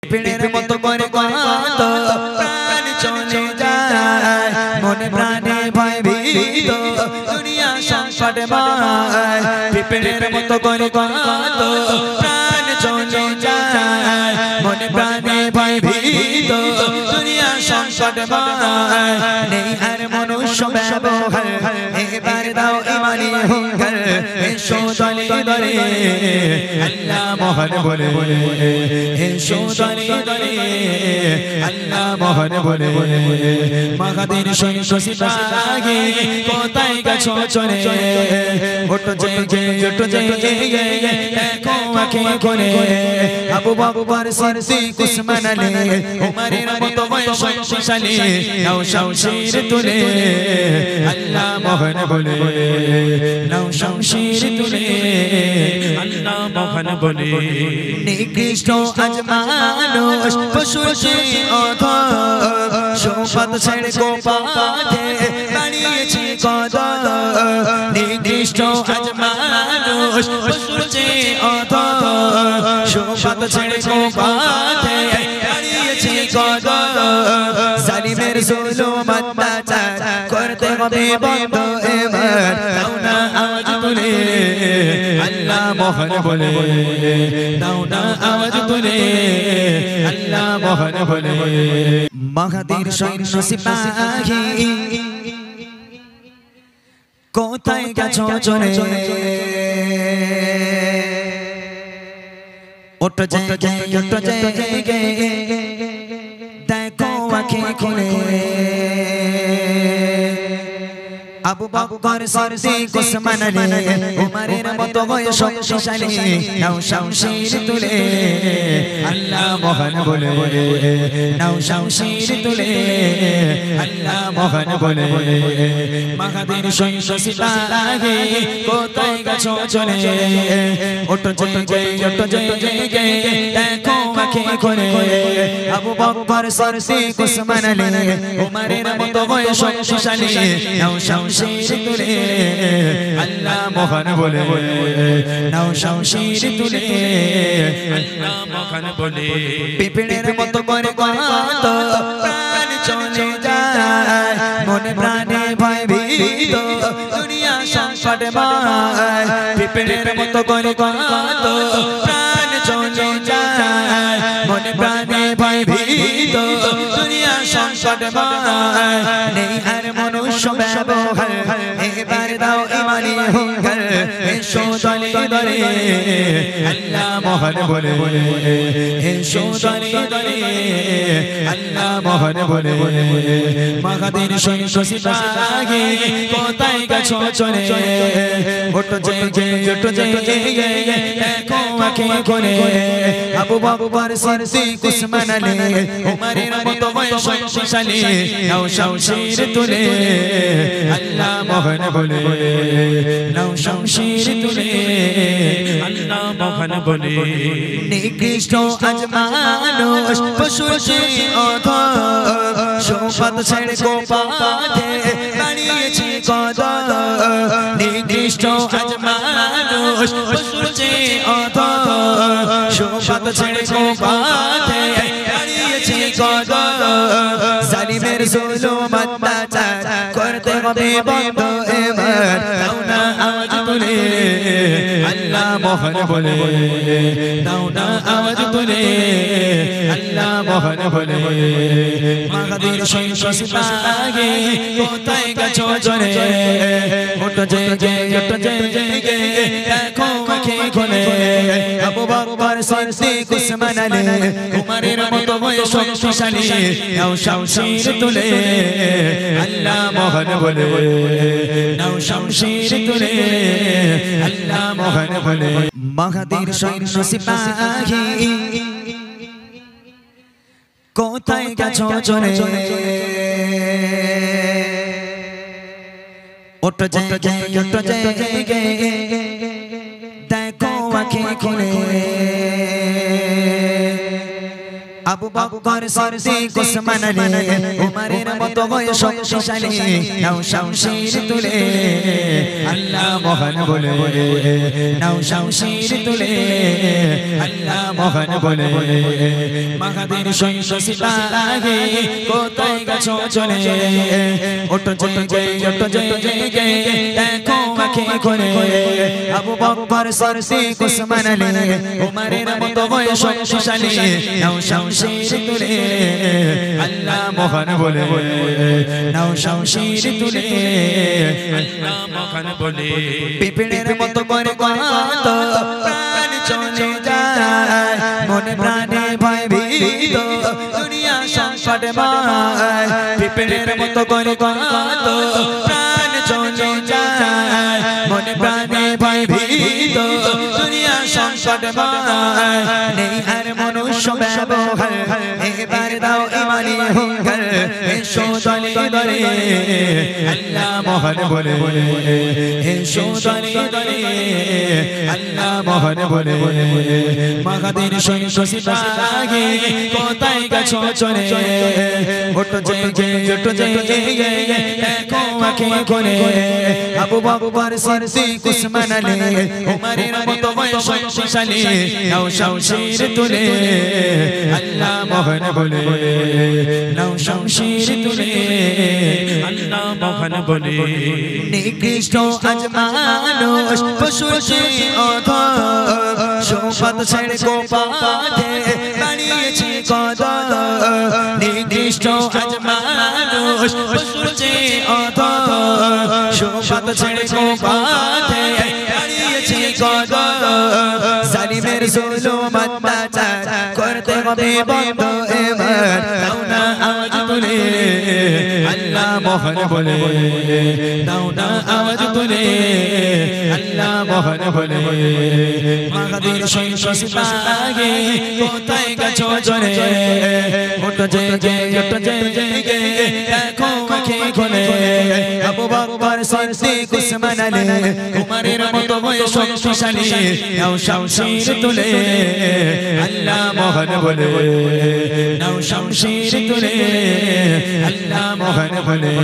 পিপড়ের মতো করে কত প্রাণ চলে যায় মনে প্রাণে ভয় ভীত দুনিয়া সংকটময় পিপড়ের মতো করে কত প্রাণ চলে যায় মনে প্রাণে ভয় ভীত দুনিয়া সংকটময় নেই আর মনুষ্য ব্যবহার এবার দাও ইমানি হুঙ্কার এসো দলে দলে আল্লাহ মহান বলে এসো দলে দলে আল্লাহ মহান বলে মাগাদের সৈন্য সিপাহী কোথায় গেছো চলে ওঠো জেগে ওঠো জেগে দেখো আঁখে করে আবু বকর সিদ্দিক উসমান আলী উমরের মতো বয়সশালী নাও শামশির তুলে আল্লাহ মহান বলে নাও শামশির তুলে আল্লাহ মহান বলে নিকৃষ্ট আজ মানুষ পশুর চেয়ে অধম সম্পদ ছেড়ে গোপাতে বাড়িয়েছে কদম নিকৃষ্ট আজ মানুষ পশুর চেয়ে অধম সম্পদ ছেড়ে গোপাতে বাড়িয়েছে কদম জালিমের জুলুম অত্যাচার করতে হবে বন্ধ এবার দাও না আওয়াজ তুলে আল্লাহ মহান বলে দাও না আওয়াজ তুলে আল্লাহ মহান বলে মাগাদের সৈন্য সিপাহী কোথায় গেছো চলে ওঠো জেগে ওঠো জেগে দেখো আঁখে খুলে আবু বকর সিদ্দিক উসমান আলী উমরের মতো বয়সশালী নাও শামশির তুলে আল্লাহ মহান বলে নাও শামশির তুলে আল্লাহ মহান বলে মাগাদের সৈন্য সিপাহী কোথায় গেছো চলে ওঠো জেগে ওঠো জেগে দেখো আঁখে করে আবু বকর সিদ্দিক উসমান আলী উমরের মতো বয়সশালী নাও শামশির তুলে আল্লাহ মহান বলে নাও শামশির তুলে আল্লাহ মহান বলে পিপড়ের মতো করে কত প্রাণ চলে যায় মনে প্রাণে ভয় ভীত দুনিয়া সংকটময় পিপড়ের মতো করে কত প্রাণ চলে যায় মনে প্রাণে ভয় ভীত দুনিয়া সংকটময় নেই আর মনুষ্য ব্যবহার এবার দাও ইমানি হুঙ্কার এসো দলে দলে আল্লাহ মহান বলে এসো দলে দলে আল্লাহ মহান বলে মাগাদের সৈন্য সিপাহী কোথায় গেছো চলে ওঠো জেগে ওঠো জেগে দেখো আঁখে করে আবু বকর সিদ্দিক উসমান আলী উমরের মতো বয়সশালী নাও শামশির তুলে আল্লাহ মহান বলে নাও শামশির তুলে আল্লাহ মহান বলে নিকৃষ্ট আজ মানুষ পশুর চেয়ে অধম সম্পদ ছেড়ে গোপাতে বাড়িয়েছে কদম নিকৃষ্ট আজ মানুষ পশুর চেয়ে অধম সম্পদ ছেড়ে গোপাতে বাড়িয়েছে কদম জালিমের জুলুম অত্যাচার করতে হবে বন্ধ এবার দাও না আওয়াজ তুলে আল্লাহ মহান বলে দাও না আওয়াজ তুলে আল্লাহ মহান বলে মাগাদের সৈন্য সিপাহী কোথায় গেছো চলে ওঠো জেগে ওঠো জেগে দেখো আঁখে খুলে আবু বকর সিদ্দিক উসমান আলী উমরের মতো বয়সশালী নাও শামশির তুলে আল্লাহ মহান বলে নাও শামশির তুলে আল্লাহ মহান বলে মাগাদের সৈন্য সিপাহী কোথায় গেছো চলে ওঠো জেগে ওঠো জেগে দেখো আঁখে খুলে আবু বকর সিদ্দিক ওসমান আলী উমরের মতো হয়ে শক্তিশালী নাও শামশির তুলে আল্লাহ মহান বলে নাও শামশির তুলে আল্লাহ মহান বলে মাহাদের সৈন্য সিপাহী কোথায় গেছো চলে ওঠো জেগে দেখো আঁখে করে আবু বকর সিদ্দিক ওসমান আলী উমরের মতো হয়ে শক্তিশালী নাও শামশির তুলে আল্লাহ মহান বলে নাও শামশির তুলে আল্লাহ মহান বলে পিপড়ের মতো করে কত প্রাণ চলে যায় মনে প্রাণে ভয় ভীত দুনিয়া সংকট মায় পিপড়ের মতো করে কত প্রাণ চলে যায় মনে প্রাণে ভয় ভীত দুনিয়া সংকট মায় নেই আর মনুষ্য ব্যবহার এবার দাও ইমানি হুঙ্কার এসো দলে দলে আল্লাহ মহান বলে এসো দলে দলে আল্লাহ মহান বলে মাহাদের সৈন্য সিপাহী কোথায় গেছো চলে ওঠো জেগে দেখো আঁখে করে আবু বকর সিদ্দিক ওসমান আলী উমরের মতো হয়ে শক্তিশালী নাও শামশির তুলে আল্লাহ মহান বলে নাও শামশির তুলে আল্লাহ মহান বলে নিকৃষ্ট আজ মানুষ পশুর চেয়ে অধম সম্পদ ছেড়ে গোপাতে দাঁড়িয়েছে কদম নিকৃষ্ট আজ মানুষ পশুর চেয়ে অধম সম্পদ ছেড়ে গোপাতে দাঁড়িয়েছে কদম জালিমের জুলুম অত্যাচার করতে হবে বন্ধ এবার দাও না আওয়াজ তুলে আল্লাহ মহান বলে দাও না আওয়াজ তুলে আল্লাহ মহান বলে মাহাদের সৈন্য সিপাহী কোথায় গেছো চলে ওঠো জেগে দেখো আঁখে খোলে আবু বকর সিদ্দিক ওসমান আলী উমরের মতো হয়ে শক্তিশালী নাও শামশির তুলে আল্লাহ মহান বলে নাও শামশির তুলে আল্লাহ মহান বলে